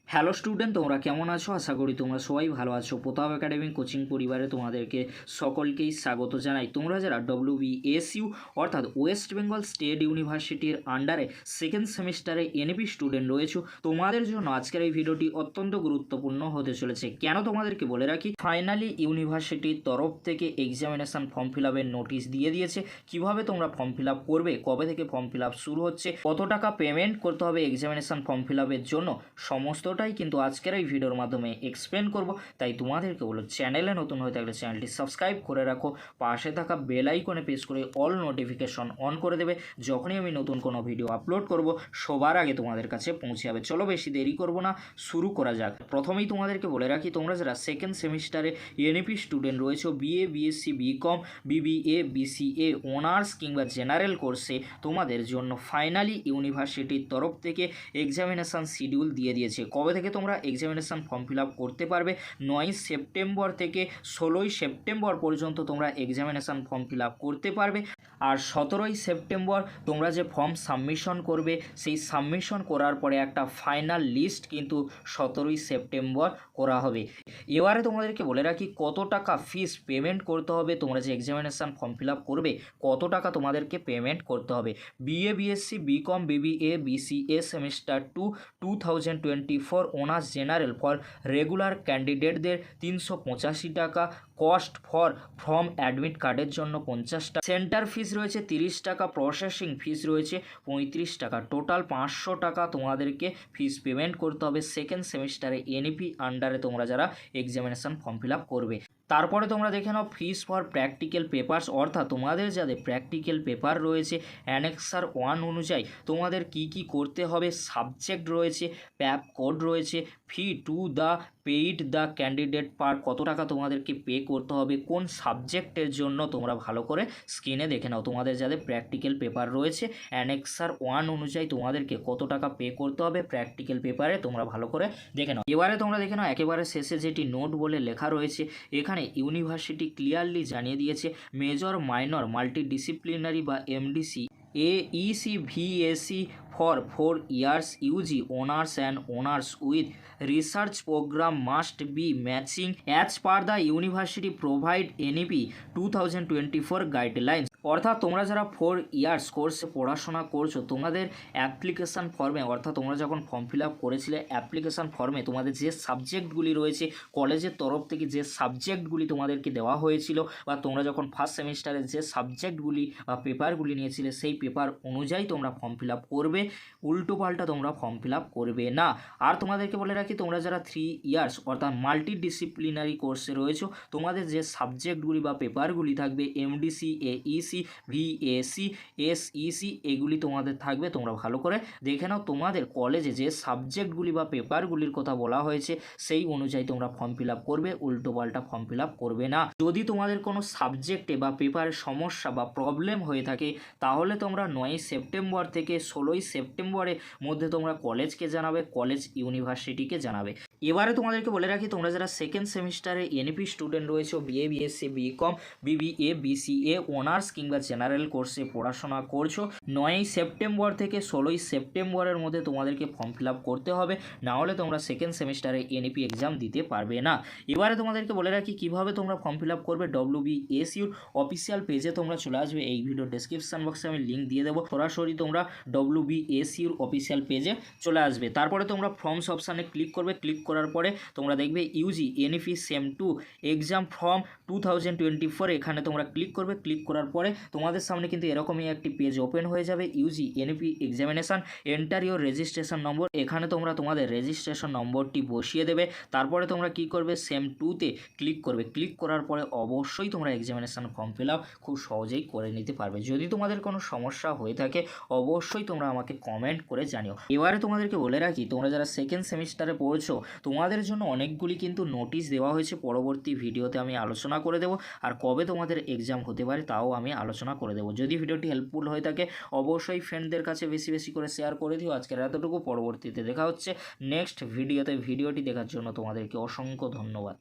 Hello student, তোমরা কেমন আছো? আশা করি তোমরা সবাই ভালো আছো। প্রতাপ একাডেমি কোচিং পরিবারে তোমাদেরকে সকলকেই স্বাগত জানাই। তোমরা যারা WBSU অর্থাৎ ওয়েস্ট বেঙ্গল স্টেট ইউনিভার্সিটির আন্ডারে সেকেন্ড সেমিস্টারে এনপি স্টুডেন্ট রয়েছো, তোমাদের জন্য আজকের এই ভিডিওটি অত্যন্ত গুরুত্বপূর্ণ হতে চলেছে। কেন তোমাদেরকে বলে রাখি, ফাইনালি ইউনিভার্সিটির তরফ থেকে এক্সামিনেশন ফর্ম ফিল আপের নোটিশ দিয়ে দিয়েছে। কিভাবে তোমরা ফর্ম ফিল আপ করবে, কবে থেকে ফর্ম ফিল আপ শুরু হচ্ছে, কত টাকা পেমেন্ট করতে হবে এক্সামিনেশন ফর্ম ফিল আপের জন্য, সমস্তটাই কিন্তু আজকের এই ভিডিওর মাধ্যমে এক্সপ্লেন করব। তাই তোমাদেরকে বলো, চ্যানেলে নতুন হয়ে থাকলে চ্যানেলটি সাবস্ক্রাইব করে রাখো, পাশে থাকা বেল আইকনে প্রেস করে অল নোটিফিকেশন অন করে দেবে। যখনই আমি নতুন কোনো ভিডিও আপলোড করব সবার আগে তোমাদের কাছে পৌঁছে যাবে। চলো বেশি দেরি করব না, শুরু করা যাক। প্রথমেই তোমাদেরকে বলে রাখি, তোমরা যারা সেকেন্ড সেমিস্টারে এনইপি স্টুডেন্ট রয়েছো, BA, BSc, BCom, BBA, BCA, honours কিংবা জেনারেল কোর্সে, তোমাদের জন্য ফাইনালি ইউনিভার্সিটির তরফ থেকে এক্সামিনেশান শিডিউল দিয়ে দিয়েছে। কবে থেকে তোমরা এক্সামিনেশান ফর্ম ফিল আপ করতে পারবে? 9 সেপ্টেম্বর থেকে 16 সেপ্টেম্বর পর্যন্ত তোমরা এক্সামিনেশান ফর্ম ফিল আপ করতে পারবে। আর 17 সেপ্টেম্বর তোমরা যে ফর্ম সাবমিশন করবে, সেই সাবমিশন করার পরে একটা ফাইনাল লিস্ট কিন্তু 17 সেপ্টেম্বর করা হবে। এবারে তোমাদেরকে বলে রাখি, কত টাকা ফিস পেমেন্ট করতে হবে। তোমরা যে এক্সামিনেশান ফর্ম ফিল আপ করবে, কত টাকা তোমাদেরকে পেমেন্ট করতে হবে। BA, BSc, BCom, BBA, BCA semester 2 2024 honours general for regular ক্যান্ডিডেটদের 385 টাকা। কস্ট ফর ফর্ম অ্যাডমিট কার্ডের জন্য 50 টাকা। সেন্টার ফিস রয়েছে 30 টাকা, প্রসেসিং ফিস রয়েছে 35 টাকা। টোটাল 500 টাকা তোমাদেরকে ফিস পেমেন্ট করতে হবে সেকেন্ড সেমিস্টারে এনইপি আন্ডারে তোমরা যারা এক্সামিনেশান ফর্ম ফিল আপ করবে। তারপরে তোমরা দেখে নাও ফিস ফর প্র্যাকটিক্যাল পেপারস, অর্থাৎ তোমাদের যাদের প্র্যাকটিক্যাল পেপার রয়েছে অ্যানেক্সার 1 অনুযায়ী তোমাদের কি কি করতে হবে। সাবজেক্ট রয়েছে, প্যাপ কোড রয়েছে, fee to the paid the candidate per, কত টাকা তোমাদেরকে পে করতে হবে, কোন সাবজেক্টের জন্য তোমরা ভালো করে স্ক্রিনে দেখে নাও। তোমাদের যাদের প্র্যাকটিক্যাল পেপার রয়েছে অ্যানেক্সার 1 অনুযায়ী তোমাদেরকে কত টাকা পে করতে হবে প্র্যাকটিক্যাল পেপারে, তোমরা ভালো করে দেখে নাও। এবারে তোমরা দেখে নাও একেবারে শেষে যেটি নোট বলে লেখা রয়েছে, এখানে ইউনিভার্সিটি ক্লিয়ারলি জানিয়ে দিয়েছে মেজর মাইনর মাল্টিডিসিপ্লিনারি বা MDC AEC VAC for 4 years UG honors and honors with research program must be matching as per the university provide NEP 2024 guidelines। অর্থাৎ তোমরা যারা 4 ইয়ার্স কোর্সে পড়াশোনা করছো, তোমাদের অ্যাপ্লিকেশান ফর্মে, অর্থাৎ তোমরা যখন ফর্ম ফিল আপ করেছিলে অ্যাপ্লিকেশান ফর্মে তোমাদের যে সাবজেক্টগুলি রয়েছে, কলেজের তরফ থেকে যে সাবজেক্টগুলি তোমাদেরকে দেওয়া হয়েছিল, বা তোমরা যখন ফার্স্ট সেমিস্টারে যে সাবজেক্টগুলি বা পেপারগুলি নিয়েছিলে সেই পেপার অনুযায়ী তোমরা ফর্ম ফিল আপ করবে। উল্টোপাল্টা তোমরা ফর্ম ফিল আপ করবে না। আর তোমাদেরকে বলে রাখি, তোমরা যারা 3 ইয়ার্স অর্থাৎ মাল্টিডিসিপ্লিনারি কোর্সে রয়েছো, তোমাদের যে সাবজেক্টগুলি বা পেপারগুলি থাকবে এমডিসি, AEC, VAC, SEC এগুলি তোমাদের থাকবে। তোমরা ভালো করে দেখে নাও, তোমাদের কলেজে যে সাবজেক্টগুলি বা পেপারগুলির কথা বলা হয়েছে সেই অনুযায়ী তোমরা ফর্ম ফিল আপ করবে, উল্টোপাল্টা ফর্ম ফিল আপ করবে না। যদি তোমাদের কোনো সাবজেক্টে বা পেপারে সমস্যা বা প্রবলেম হয়ে থাকে, তাহলে তোমরা 9 সেপ্টেম্বর থেকে 16 সেপ্টেম্বরের মধ্যে তোমরা কলেজকে জানাবে, কলেজ ইউনিভার্সিটিকে জানাবে। এবারে তোমাদেরকে বলে রাখি, তোমরা যারা সেকেন্ড সেমিস্টারে এনইপি স্টুডেন্ট রয়েছে, BA, BSc, BCom, BBA, BCA, honours কিংবা জেনারেল কোর্সে পড়াশোনা করছো, 9 সেপ্টেম্বর থেকে 16 সেপ্টেম্বরের মধ্যে তোমাদেরকে ফর্ম ফিল আপ করতে হবে, না হলে তোমরা সেকেন্ড সেমিস্টারে এনইপি এক্সাম দিতে পারবে না। এবারে তোমাদেরকে বলে রাখি কীভাবে তোমরা ফর্ম ফিল আপ করবে। WBSUর অফিসিয়াল পেজে তোমরা চলে আসবে, এই ভিডিও ডেসক্রিপশন বক্সে আমি লিঙ্ক দিয়ে দেবো, সরাসরি তোমরা WBSUর অফিসিয়াল পেজে চলে আসবে। তারপরে তোমরা ফর্মস অপশানে ক্লিক করবে, ক্লিক করার পরে তোমরা দেখবে UG NEP sem 2 exam form 2024, এখানে তোমরা ক্লিক করবে। ক্লিক করার পরে তোমাদের সামনে কিন্তু এরকমই একটি পেজ ওপেন হয়ে যাবে, UG NEP examination, enter your registration number. এখানে তোমরা তোমাদের রেজিস্ট্রেশন নম্বরটি বসিয়ে দেবে। তারপরে তোমরা কি করবে, সেম 2তে ক্লিক করবে। ক্লিক করার পরে অবশ্যই তোমরা এক্সামিনেশান ফর্ম ফিল আপ খুব সহজেই করে নিতে পারবে। যদি তোমাদের কোনো সমস্যা হয়ে থাকে অবশ্যই তোমরা আমাকে কমেন্ট করে জানিও। এবারে তোমাদেরকে বলে রাখি, তোমরা যারা সেকেন্ড সেমিস্টারে পড়ছো, তোমাদের জন্য অনেকগুলি কিন্তু নোটিশ দেওয়া হয়েছে, পরবর্তী ভিডিওতে আমি আলোচনা করে দেবো। আর কবে তোমাদের এক্সাম হতে পারে তাও আমি আলোচনা করে দেবো। যদি ভিডিওটি হেল্পফুল হয়ে থাকে অবশ্যই ফ্রেন্ডদের কাছে বেশি বেশি করে শেয়ার করে দিও। আজকের এতটুকু, পরবর্তীতে দেখা হচ্ছে নেক্সট ভিডিওতে। ভিডিওটি দেখার জন্য তোমাদেরকে অসংখ্য ধন্যবাদ।